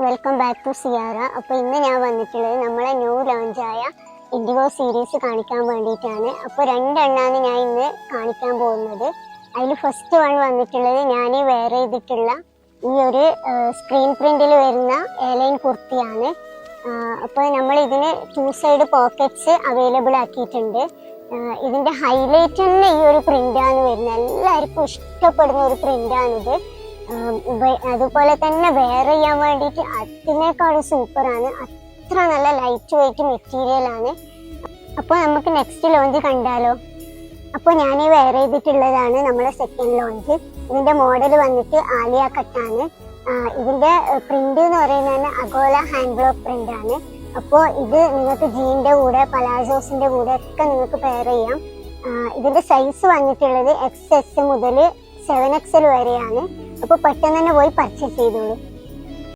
Welcome back to സിയാറ. അപ്പോൾ ഇന്ന് ഞാൻ വന്നിട്ടുള്ളത് നമ്മളെ ന്യൂ ലോഞ്ചായ ഇൻഡിഗോ സീരീസ് കാണിക്കാൻ വേണ്ടിയിട്ടാണ്. അപ്പോൾ രണ്ടെണ്ണമാണ് ഞാൻ ഇന്ന് കാണിക്കാൻ പോകുന്നത്. അതിൽ ഫസ്റ്റ് വൺ വന്നിട്ടുള്ളത് ഞാൻ വെയർ ചെയ്തിട്ടുള്ള ഈ ഒരു സ്ക്രീൻ പ്രിന്റിൽ വരുന്ന എയർലൈൻ കുർത്തിയാണ്. അപ്പോൾ നമ്മൾ ഇതിന് 2 സൈഡ് പോക്കറ്റ്സ് അവൈലബിൾ ആക്കിയിട്ടുണ്ട്. ഇതിൻ്റെ ഹൈലൈറ്റ് തന്നെ ഈ ഒരു പ്രിൻ്റാണ് വരുന്നത്. എല്ലാവർക്കും ഇഷ്ടപ്പെടുന്ന ഒരു പ്രിൻ്റാണിത്. അതുപോലെ തന്നെ വെയർ ചെയ്യാൻ വേണ്ടിയിട്ട് അതിനേക്കാളും സൂപ്പറാണ്. അത്ര നല്ല ലൈറ്റ് വെയിറ്റ് മെറ്റീരിയൽ ആണ്. അപ്പോൾ നമുക്ക് നെക്സ്റ്റ് ലോഞ്ച് കണ്ടാലോ. അപ്പോൾ ഞാൻ വെയർ ചെയ്തിട്ടുള്ളതാണ് നമ്മുടെ സെക്കൻഡ് ലോഞ്ച്. ഇതിൻ്റെ മോഡൽ വന്നിട്ട് ആലിയ കട്ടാണ്. ഇതിൻ്റെ പ്രിന്റ് എന്ന് പറയുന്നത് അഗോല ഹാൻഡ് ബ്ലോക്ക് പ്രിന്റ് ആണ്. അപ്പോൾ ഇത് നിങ്ങൾക്ക് ജീൻ്റെ കൂടെ പലാസോസിൻ്റെ കൂടെ ഒക്കെ നിങ്ങൾക്ക് പെയർ ചെയ്യാം. ഇതിൻ്റെ സൈസ് വന്നിട്ടുള്ളത് XS മുതൽ 7XL വരെയാണ്. അപ്പോൾ പെട്ടെന്ന് തന്നെ പോയി പർച്ചേസ് ചെയ്തോളൂ.